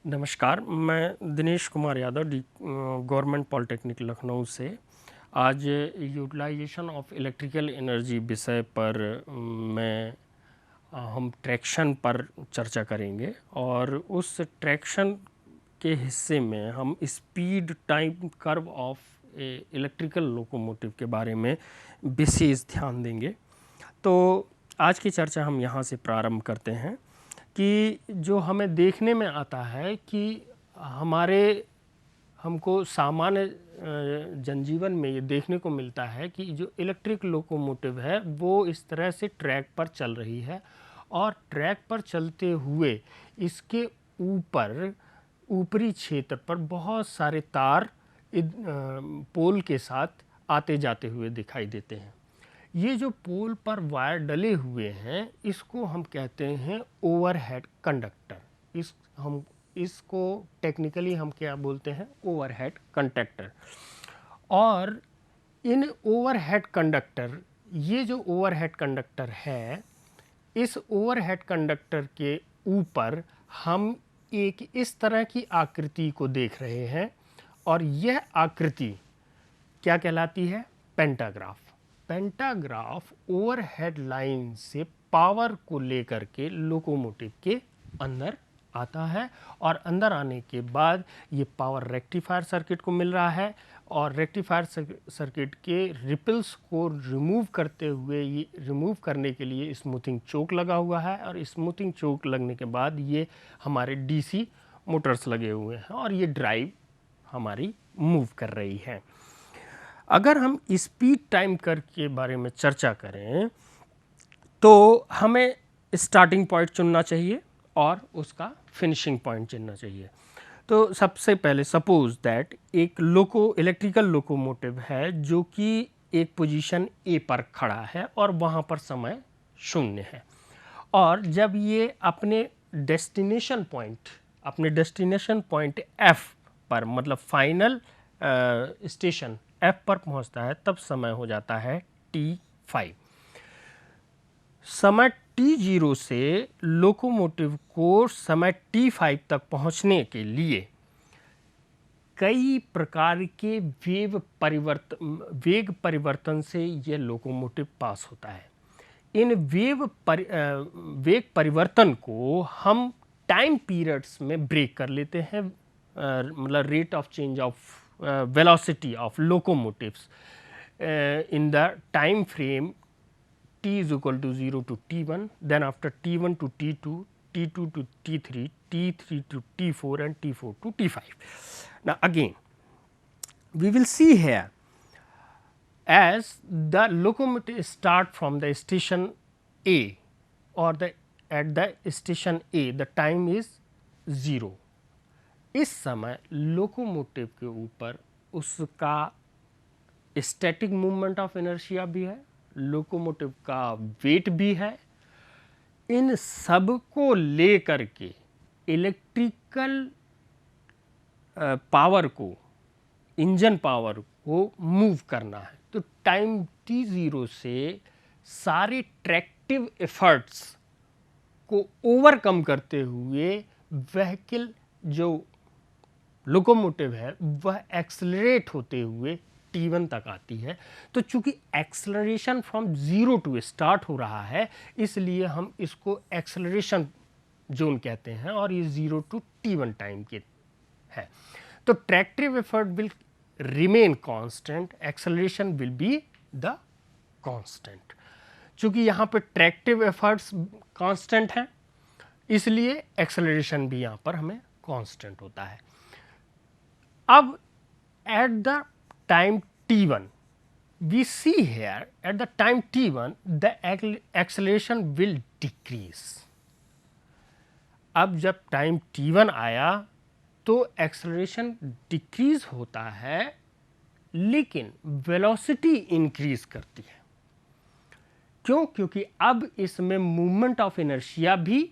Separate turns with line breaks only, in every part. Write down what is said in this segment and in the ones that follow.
नमस्कार, मैं Dinesh Kumar Yadav government polytechnic Lucknow से आज यूटिलाइजेशन ऑफ इलेक्ट्रिकल एनर्जी विषय पर हम ट्रैक्शन पर चर्चा करेंगे और उस ट्रैक्शन के हिस्से में हम speed time curve of electrical locomotive के बारे में विशेष ध्यान देंगे। तो आज की चर्चा हम यहाँ से प्रारंभ करते हैं कि जो हमें देखने में आता है कि हमको सामान्य जनजीवन में ये देखने को मिलता है कि जो इलेक्ट्रिक लोकोमोटिव है वो इस तरह से ट्रैक पर चल रही है और ट्रैक पर चलते हुए इसके ऊपरी क्षेत्र पर बहुत सारे तार पोल के साथ आते जाते हुए दिखाई देते हैं। ये जो पोल पर वायर डले हुए हैं इसको हम कहते हैं ओवरहेड कंडक्टर। इसको टेक्निकली हम क्या बोलते हैं, ओवरहेड कंडक्टर। और इन ओवरहेड कंडक्टर, ये जो ओवरहेड कंडक्टर है, इस ओवरहेड कंडक्टर के ऊपर हम एक इस तरह की आकृति को देख रहे हैं और यह आकृति क्या कहलाती है, पेंटाग्राफ। पेंटाग्राफ ओवरहेड लाइन से पावर को लेकर के लोकोमोटिव के अंदर आता है और अंदर आने के बाद ये पावर रेक्टिफायर सर्किट को मिल रहा है और रेक्टिफायर सर्किट के रिपल्स को रिमूव करने के लिए स्मूथिंग चोक लगा हुआ है और स्मूथिंग चोक लगने के बाद ये हमारे डीसी मोटर्स लगे हुए हैं और ये ड्राइव हमारी मूव कर रही है। अगर हम स्पीड टाइम कर्व के बारे में चर्चा करें तो हमें स्टार्टिंग पॉइंट चुनना चाहिए और उसका फिनिशिंग पॉइंट चुनना चाहिए। तो सबसे पहले सपोज दैट एक इलेक्ट्रिकल लोकोमोटिव है जो कि एक पोजीशन ए पर खड़ा है और वहाँ पर समय 0 है और जब ये अपने डेस्टिनेशन पॉइंट एफ पर, मतलब फाइनल स्टेशन एफ पर पहुंचता है, तब समय हो जाता है t5। समय t0 से लोकोमोटिव को समय t5 तक पहुंचने के लिए कई प्रकार के वेग परिवर्तन से यह लोकोमोटिव पास होता है। इन वेग परिवर्तन को हम टाइम पीरियड्स में ब्रेक कर लेते हैं, मतलब rate of change of velocity of locomotives in the time frame t is equal to 0 to t1, then after t1 to t2, t2 to t3, t3 to t4 and t4 to t5. Now again we will see here, as the locomotive start from the station A or at the station A the time is 0। इस समय locomotive के ऊपर उसका static movement of inertia भी है, locomotive का wait भी है। इन सब को लेकर के इलेक्ट्रिकल पावर को, इंजन पावर को मूव करना है। तो टाइम t0 से सारे ट्रैक्टिव एफर्ट्स को ओवरकम करते हुए व्हीकल जो लोकोमोटिव है वह एक्सेलरेट होते हुए t1 तक आती है। तो चूंकि एक्सेलरेशन फ्रॉम 0 टू स्टार्ट हो रहा है इसलिए हम इसको एक्सेलरेशन जोन कहते हैं और ये 0 टू t1 टाइम के है। तो tractive effort will remain constant, acceleration will be the constant. चूंकि यहाँ पे ट्रैक्टिव एफर्ट्स कांस्टेंट हैं इसलिए एक्सेलरेशन भी यहाँ पर हमें कांस्टेंट होता है। अब at the time t1 we see here, at the time t1 the acceleration will decrease। अब जब टाइम t1 आया तो एक्सेलरेशन डिक्रीज होता है लेकिन वेलोसिटी इंक्रीज करती है। क्यों? क्योंकि अब इसमें मूवमेंट ऑफ इनर्शिया भी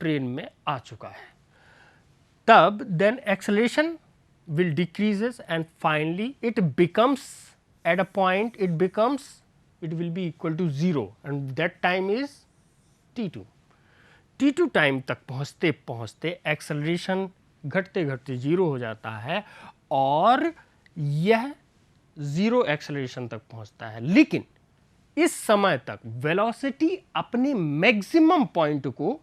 ट्रेन में आ चुका है। तब then acceleration will decreases and finally it becomes, at a point it will be equal to 0 and that time is t2। t2 time तक पहुँचते पहुँचते एक्सेलरेशन घटते घटते 0 हो जाता है और यह 0 एक्सेलरेशन तक पहुंचता है। लेकिन इस समय तक वेलोसिटी अपने मैक्सिमम पॉइंट को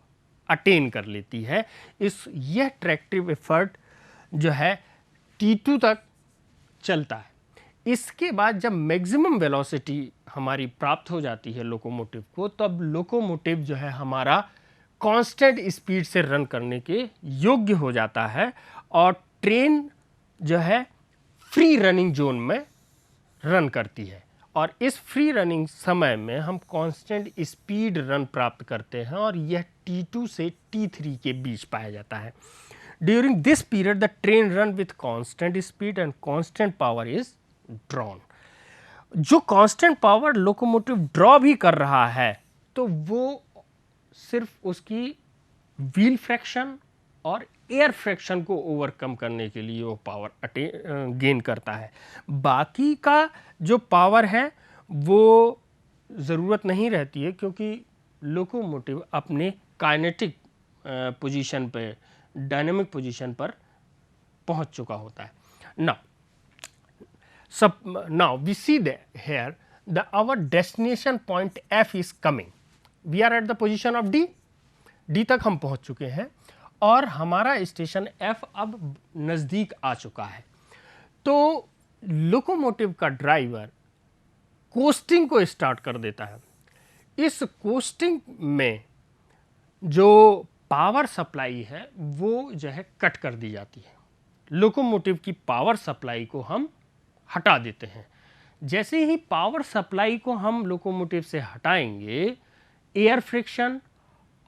अटेन कर लेती है। यह ट्रैक्टिव एफर्ट जो है T2 तक चलता है। इसके बाद जब मैक्सिमम वेलोसिटी हमारी प्राप्त हो जाती है लोकोमोटिव को, तब लोकोमोटिव जो है हमारा कांस्टेंट स्पीड से रन करने के योग्य हो जाता है और ट्रेन जो है फ्री रनिंग जोन में रन करती है। और इस फ्री रनिंग समय में हम कांस्टेंट स्पीड रन प्राप्त करते हैं और यह T2 से T3 के बीच पाया जाता है। During this period the train run with constant speed and constant power is drawn. जो कांस्टेंट पावर लोकोमोटिव ड्रॉ भी कर रहा है तो वो सिर्फ उसकी व्हील फ्रैक्शन और एयर फ्रैक्शन को ओवरकम करने के लिए वो पावर गेन करता है। बाकी का जो पावर है वो ज़रूरत नहीं रहती है, क्योंकि लोकोमोटिव अपने काइनेटिक पोजीशन पे, डायनेमिक पोजीशन पर पहुंच चुका होता है। Now we see that here our destination point F is coming. We are at the position of D. D तक हम पहुंच चुके हैं और हमारा स्टेशन F अब नज़दीक आ चुका है। तो लोकोमोटिव का ड्राइवर कोस्टिंग को स्टार्ट कर देता है। इस कोस्टिंग में जो पावर सप्लाई है वो जो है कट कर दी जाती है। लोकोमोटिव की पावर सप्लाई को हम हटा देते हैं। जैसे ही पावर सप्लाई को हम लोकोमोटिव से हटाएंगे, एयर फ्रिक्शन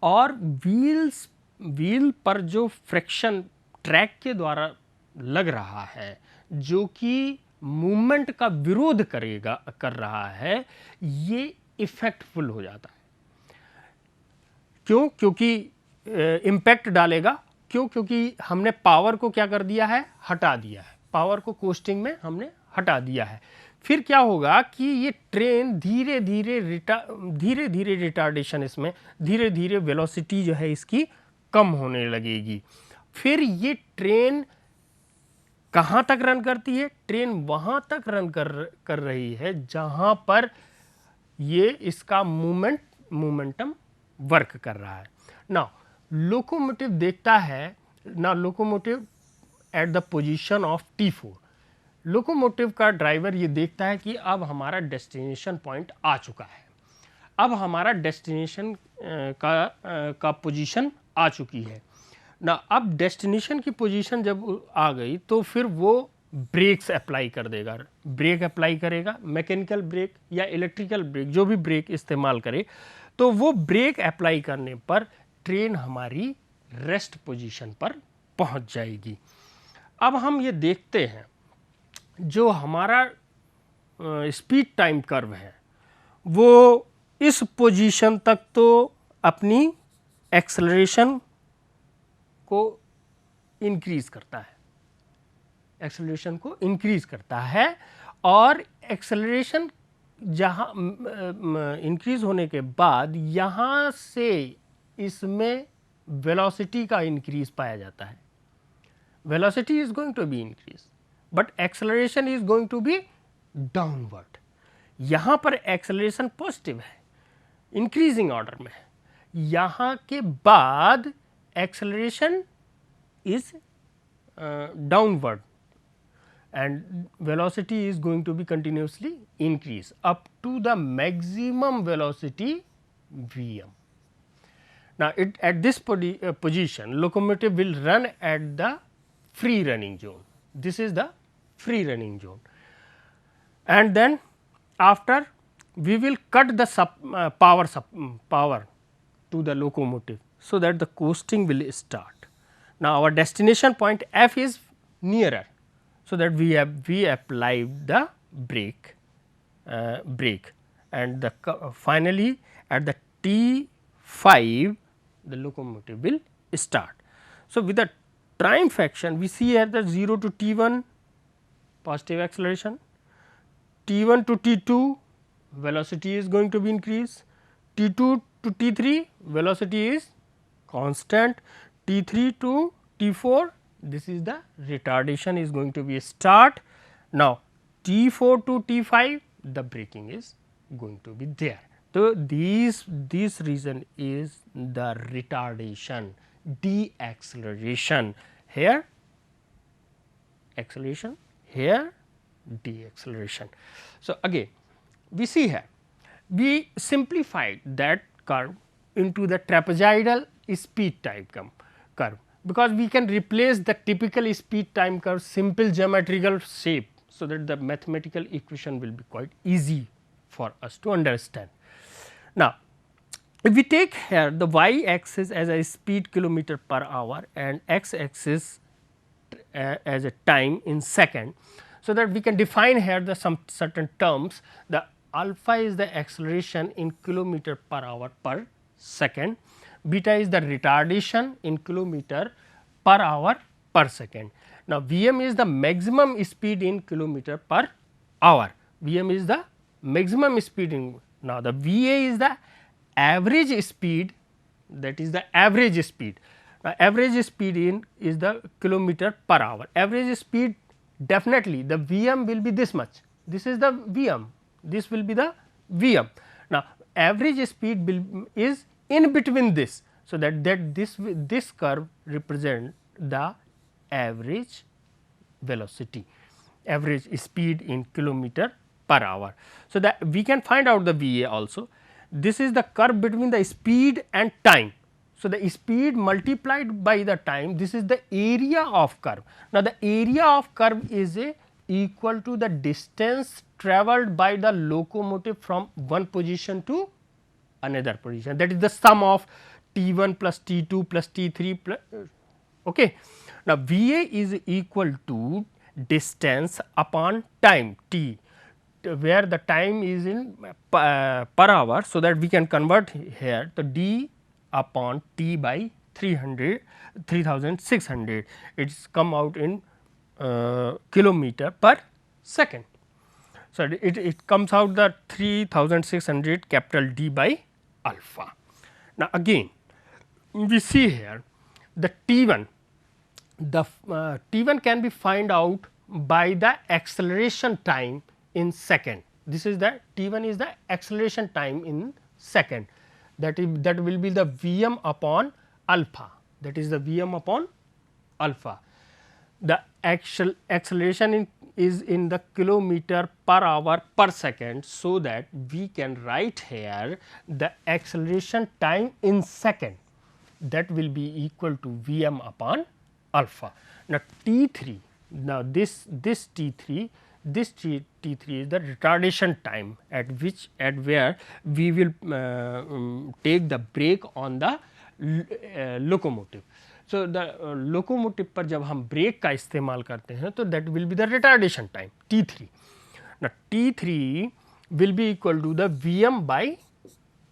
और व्हील पर जो फ्रिक्शन ट्रैक के द्वारा लग रहा है, जो कि मूवमेंट का विरोध कर रहा है, ये इफेक्टफुल हो जाता है। क्यों? क्योंकि इम्पैक्ट डालेगा। क्यों? क्योंकि हमने पावर को क्या कर दिया है? हटा दिया है। पावर को कोस्टिंग में हमने हटा दिया है। फिर क्या होगा कि ये ट्रेन धीरे धीरे रिटार्डेशन, इसमें धीरे धीरे वेलोसिटी जो है इसकी कम होने लगेगी। फिर ये ट्रेन कहाँ तक रन करती है? ट्रेन वहाँ तक रन कर रही है जहाँ पर ये इसका मोमेंटम वर्क कर रहा है। नाउ लोकोमोटिव देखता है, ना locomotive at the position of T4, locomotive का ड्राइवर ये देखता है कि अब हमारा डेस्टिनेशन पॉइंट आ चुका है। अब हमारा डेस्टिनेशन का पोजीशन आ चुकी है ना। अब डेस्टिनेशन की पोजीशन जब आ गई तो फिर वो ब्रेक्स अप्लाई कर देगा। ब्रेक अप्लाई करेगा, मैकेनिकल ब्रेक या इलेक्ट्रिकल ब्रेक, जो भी ब्रेक इस्तेमाल करे, तो वो ब्रेक अप्लाई करने पर ट्रेन हमारी रेस्ट पोजीशन पर पहुंच जाएगी। अब हम ये देखते हैं जो हमारा स्पीड टाइम कर्व है वो इस पोजीशन तक तो अपनी एक्सेलरेशन को इंक्रीज करता है, एक्सेलरेशन को इंक्रीज करता है, और एक्सेलरेशन जहाँ इंक्रीज होने के बाद यहाँ से इसमें वेलोसिटी का इंक्रीज पाया जाता है। Velocity is going to be increase but acceleration is going to be downward. यहाँ पर एक्सेलरेशन पॉजिटिव है, इंक्रीजिंग ऑर्डर में है। यहाँ के बाद acceleration is downward and velocity is going to be continuously increase up to the maximum velocity Vm. Now, at this position locomotive will run at the free running zone. This is the free running zone, and then after we will cut the power to the locomotive, so that the coasting will start. Now, our destination point F is nearer, so that we applied the brake, and finally at the T5 the locomotive will start. So, with the time fraction we see at the 0 to T1 positive acceleration, T1 to T2 velocity is going to be increased, T2 to T3 velocity is constant, T3 to T4 this is the retardation is going to be a start. Now, T4 to T5 the braking is going to be there. So, this reason is the retardation, deceleration, here acceleration, here deceleration. So, again we see here we simplified that curve into the trapezoidal speed type curve, because we can replace the typical speed time curve simple geometrical shape. So, that the mathematical equation will be quite easy for us to understand. Now, if we take here the y axis as a speed kilometer per hour and x axis as a time in second. So, that we can define here the some certain terms, the alpha is the acceleration in kilometer per hour per second, beta is the retardation in kilometer per hour per second. Now, Vm is the maximum speed in kilometer per hour, Vm is the maximum speed in. Now, the Va is the average speed, that is the average speed. Now, average speed in is the kilometer per hour, average speed definitely the Vm will be this much, this is the Vm, this will be the Vm. Now, average speed will is in between this. So, that this curve represent the average velocity, average speed in kilometer per hour. So, that we can find out the Va also. This is the curve between the speed and time. So, the speed multiplied by the time, this is the area of curve. Now, the area of curve is equal to the distance travelled by the locomotive from one position to another position, that is the sum of T1 plus T2 plus T3 plus. Okay. Now, Va is equal to distance upon time T, where the time is in per hour. So, that we can convert here the d upon T by 3600, it is come out in kilometer per second. So, it comes out the 3600 capital D by alpha. Now, again we see here the T1, the T1 can be find out by the acceleration time in second. This is the T1 is the acceleration time in second, that will be the Vm upon alpha, that is the Vm upon alpha. The actual acceleration is in the kilometer per hour per second. So, that we can write here the acceleration time in second, that will be equal to Vm upon alpha. Now, T3, now this T3, this T3 is the retardation time at where we will take the brake on the locomotive. So, the locomotive पर जब हम break का इस्तेमाल करते हैं तो that will be the retardation time T3. Now, T3 will be equal to the Vm by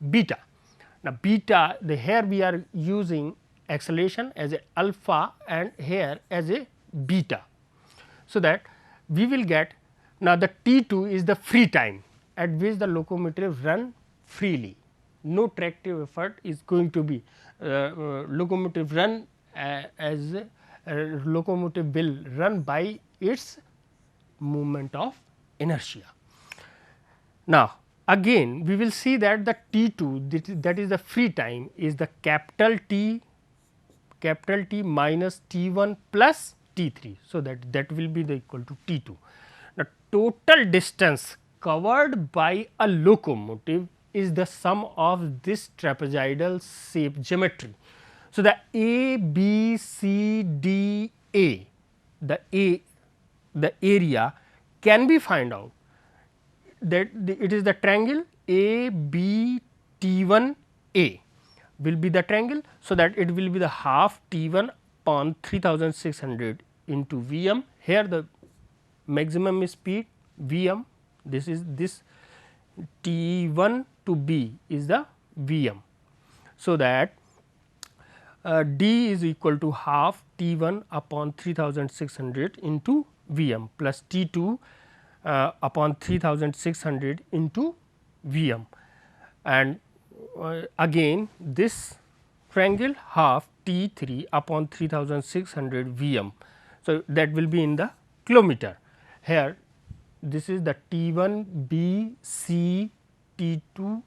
beta. Now, beta, here we are using acceleration as a alpha and here as a beta. So, that we will get, now the T2 is the free time at which the locomotive run freely, no tractive effort is going to be locomotive run as locomotive will run by its movement of inertia. Now, again we will see that the T2, that is the free time, is the capital T minus T1 plus T3. So, that will be the equal to T2. The total distance covered by a locomotive is the sum of this trapezoidal shape geometry. So, the A, B, C, D, A, the area can be find out, that it is the triangle A, B, T1, A will be the triangle. So, that it will be the half T1 upon 3600 into Vm, here the maximum speed Vm, this is this T1 to B is the Vm. So, that D is equal to half T1 upon 3600 into Vm plus T2 upon 3600 into Vm, and again this triangle half T3 upon 3600 Vm. So, that will be in the kilometer. Here this is the T1, B, C, T2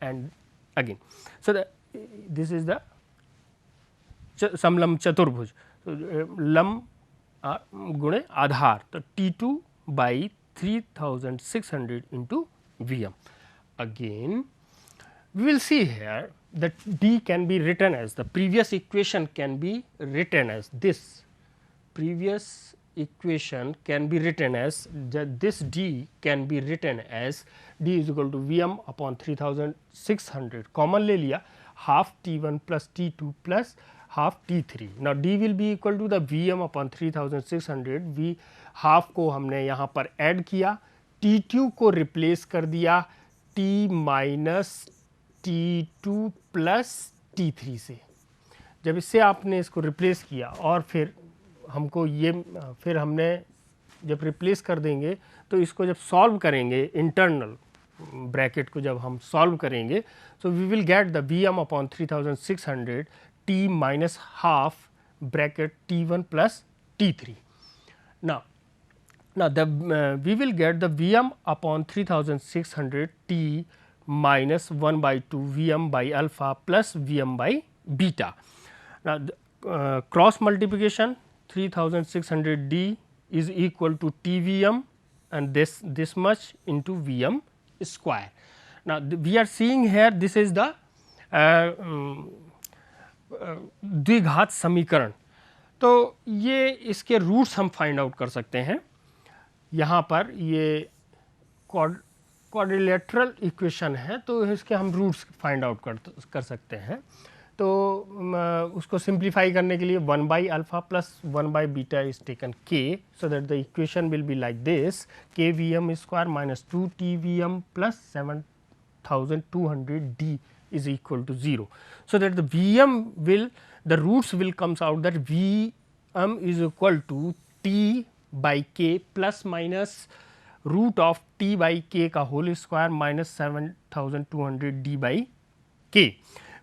and again. So, this is the समलंब चतुर्भुज. So, लंब गुणे आधार, तो T2 by 3600 into Vm. Again we will see here that D can be written as, the previous equation can be written as this, previous equation can be written as, this D can be written as D is equal to Vm upon 3600, common ले लिया, half T1 plus T2 plus half T3. Now D will be equal to the Vm upon 3600, V half को हमने यहाँ पर add किया, T2 को replace कर दिया T minus T2 plus T3 से. जब इससे आपने इसको रिप्लेस किया और फिर हमको ये, फिर हमने जब रिप्लेस कर देंगे तो इसको जब सॉल्व करेंगे, इंटरनल ब्रैकेट को जब हम सॉल्व करेंगे, so we will get the Vm upon 3600 T minus half bracket T1 plus T3. Now we will get the Vm upon 3600 T minus 1 by 2 Vm by alpha plus Vm by beta. Now, cross multiplication 3600 D is equal to T Vm and this much into Vm square. Now, we are seeing here this is the द्विघात समीकरण. तो ये इसके roots हम find out कर सकते हैं. यहाँ पर ये क्वाड्रिलेटरल इक्वेशन है, तो इसके हम रूट्स फाइंड आउट कर सकते हैं. तो उसको सिंप्लीफाई करने के लिए 1 by alpha plus 1 by beta is taken k, so that the equation will be like this, k Vm square minus 2 T Vm plus 7200 D is equal to 0. So, that the Vm will, the roots will comes out that Vm is equal to T by k plus minus root of T by k का whole square minus 7200 D by k.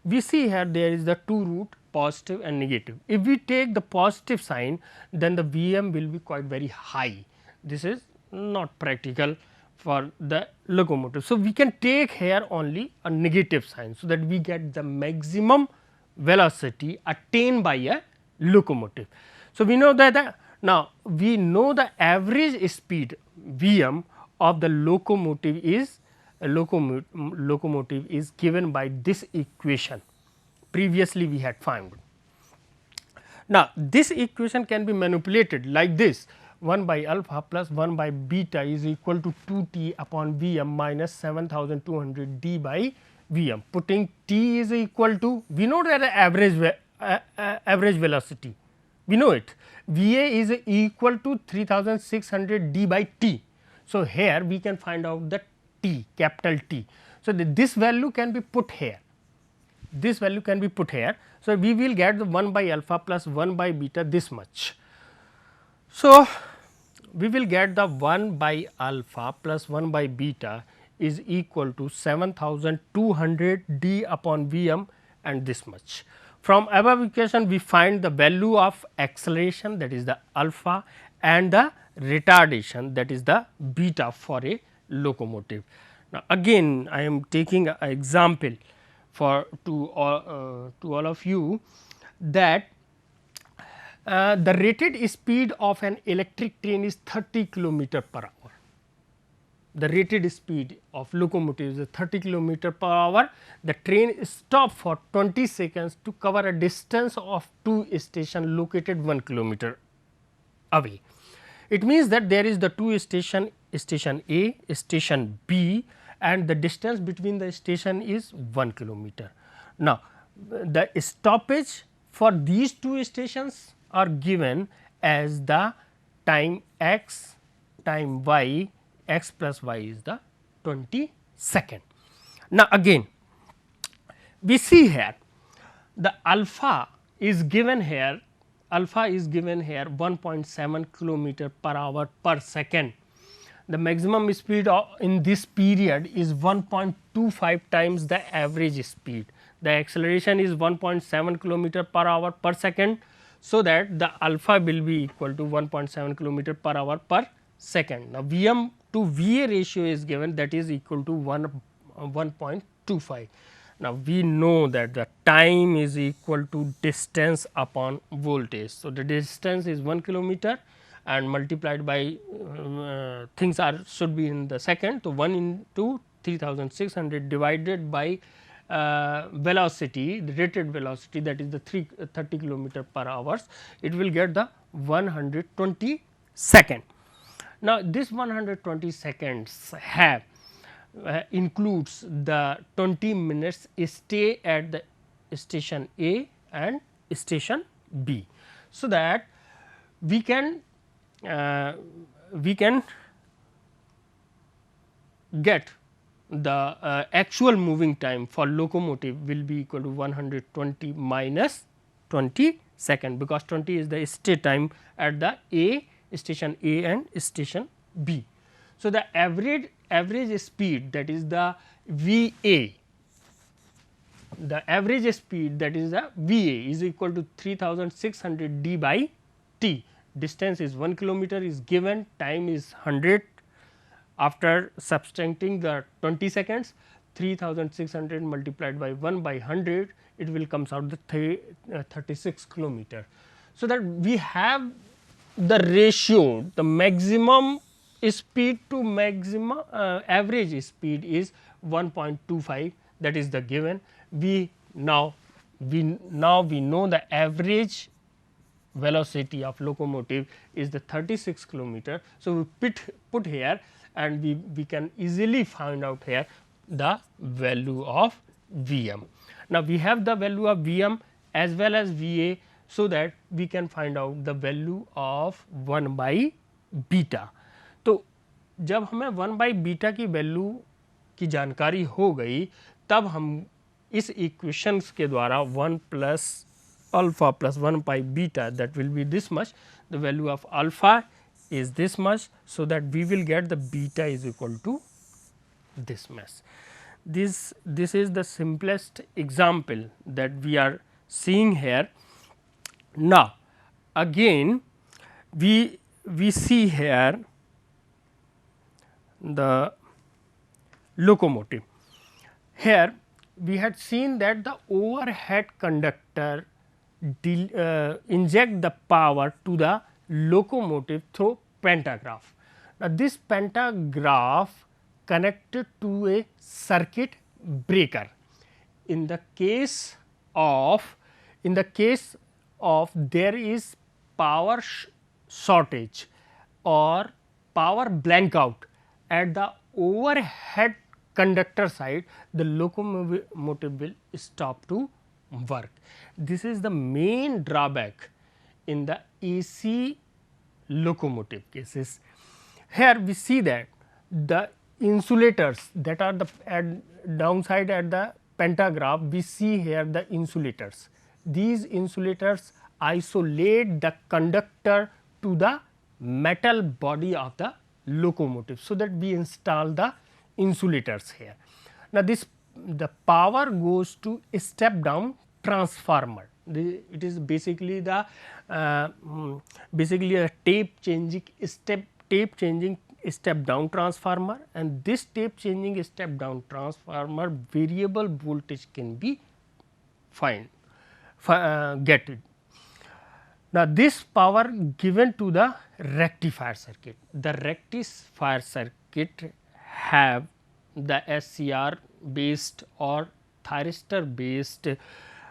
We see here there is the two root, positive and negative. If we take the positive sign, then the Vm will be quite very high. This is not practical for the locomotive. So, we can take here only a negative sign, so that we get the maximum velocity attained by a locomotive. So, we know that now we know the average speed Vm of the locomotive is given by this equation, previously we had found. Now, this equation can be manipulated like this, 1 by alpha plus 1 by beta is equal to 2 T upon Vm minus 7200 D by Vm. Putting T is equal to, we know that average velocity, we know it, Va is equal to 3600 D by T. So, here we can find out the T, capital T. So, this value can be put here, this value can be put here. So, we will get the 1 by alpha plus 1 by beta this much. So, we will get the 1 by alpha plus 1 by beta is equal to 7200 D upon Vm and this much. From above equation we find the value of acceleration, that is the alpha, and the retardation, that is the beta for a locomotive. Now, again I am taking an example for to all of you, that the rated speed of an electric train is 30 km per hour. The rated speed of locomotive is 30 km per hour. The train stops for 20 seconds to cover a distance of 2 stations located 1 km away. It means that there is the 2 station, station A, station B, and the distance between the station is 1 km. Now, the stoppage for these 2 stations are given as the time x, time y, x plus y is the 20 second. Now, again we see here the alpha is given here, 1.7 km per hour per second. The maximum speed in this period is 1.25 times the average speed. the acceleration is 1.7 kilometer per hour per second. So, that the alpha will be equal to 1.7 kilometer per hour per second. Now, Vm to Va ratio is given, that is equal to 1.25. Now, we know that the time is equal to distance upon voltage. So, the distance is 1 kilometer and multiplied by things are should be in the second. So, 1 into 3600 divided by velocity, the rated velocity, that is the 30 kilometer per hours, it will get the 120 second. Now, this 120 seconds have includes the 20 minutes stay at the station A and station B. So, that we can get the actual moving time for locomotive will be equal to 120 minus 20 second, because 20 is the stay time at the station A and station B. So, the average speed, that is the VA, the average speed, that is the VA, is equal to 3600 d by t. Distance is 1 kilometer is given, time is 100. After subtracting the 20 seconds, 3600 multiplied by 1 by 100, it will comes out the 36 kilometer. So, that we have the ratio, the maximum speed to maximum average speed is 1.25, that is the given. We know the average velocity of locomotive is the 36 kilometer. So, we put here and we can easily find out here the value of Vm. Now, we have the value of Vm as well as Va, so that we can find out the value of 1 by beta. तो जब हमें 1 by beta की value की जानकारी हो गई, तब हम इस इक्वेशंस के द्वारा 1 plus alpha plus 1 by beta, that will be this much, the value of alpha is this much. So, that we will get the beta is equal to this much. This is the simplest example that we are seeing here. Now, again we see here the locomotive. Here we had seen that the overhead conductor inject the power to the locomotive through pantograph. Now, this pantograph connected to a circuit breaker. In the case of there is power shortage or power blankout at the overhead conductor side, the locomotive will stop to work. This is the main drawback in the AC locomotive cases. Here we see that the insulators that are the downside at the pantograph, we see here the insulators. These insulators isolate the conductor to the metal body of the locomotive. So, that we install the insulators here. Now, the power goes to a step down transformer. It is basically the basically a tape changing step down transformer, and this tape changing step down transformer variable voltage can be get it. Now, this power given to the rectifier circuit. The rectifier circuit have the SCR based or thyristor based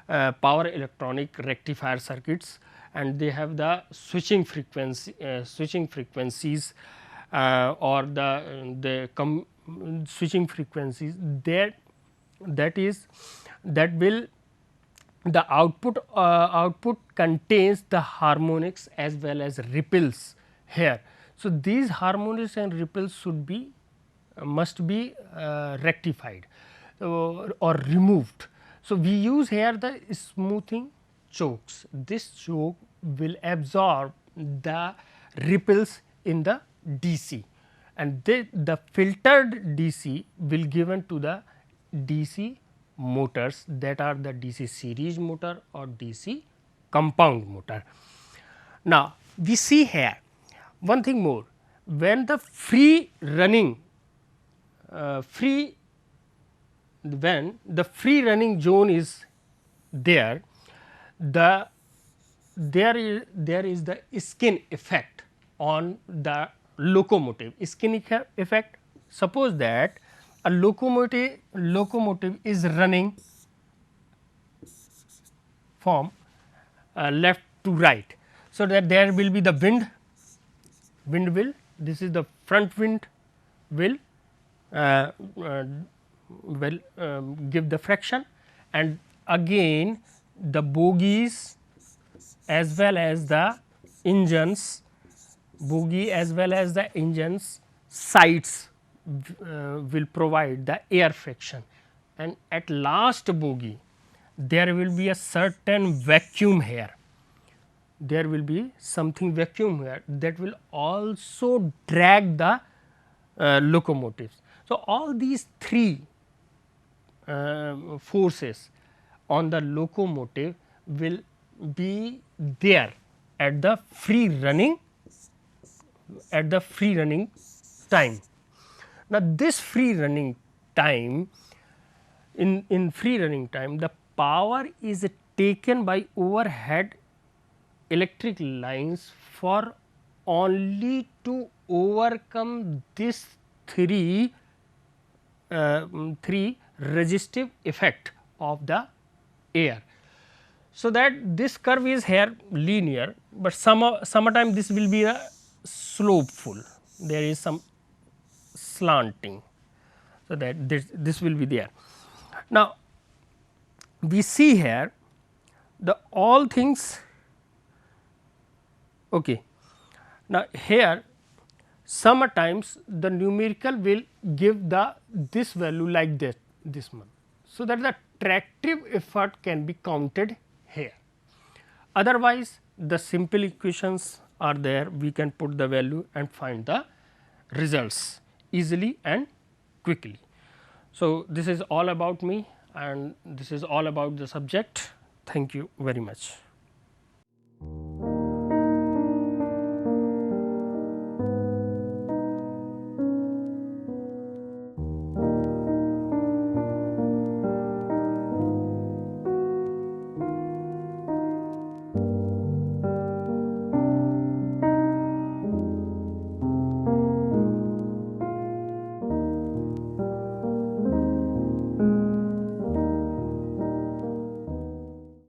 power electronic rectifier circuits, and they have the switching frequencies or the switching frequencies that will the output contains the harmonics as well as ripples here. So, these harmonics and ripples must be rectified or removed. So, we use here the smoothing chokes. This choke will absorb the ripples in the DC, and the filtered DC will given to the DC motors, that are the DC series motor or DC compound motor. Now, we see here one thing more, when the free running when the free running zone is there, there is the skin effect on the locomotive. Skin effect, suppose that a locomotive is running from left to right. So, that there will be the wind will, this is the front wind will give the friction, and again the bogies as well as the engines, sides will provide the air friction, and at last bogie there will be a certain vacuum here, there will be something vacuum here that will also drag the locomotives. So, all these three forces on the locomotive will be there at the free running time. Now, this free running time, in free running time, the power is taken by overhead electric lines for only to overcome this three resistive effect of the air. So, that this curve is here linear, but sometimes this will be a slopeful, there is some slanting. So, that this will be there. Now, we see here the all things. Okay. Now, here sometimes the numerical will give the this value like this one. So, that the tractive effort can be counted here. Otherwise, the simple equations are there, we can put the value and find the results easily and quickly. So, this is all about me, and this is all about the subject. Thank you very much.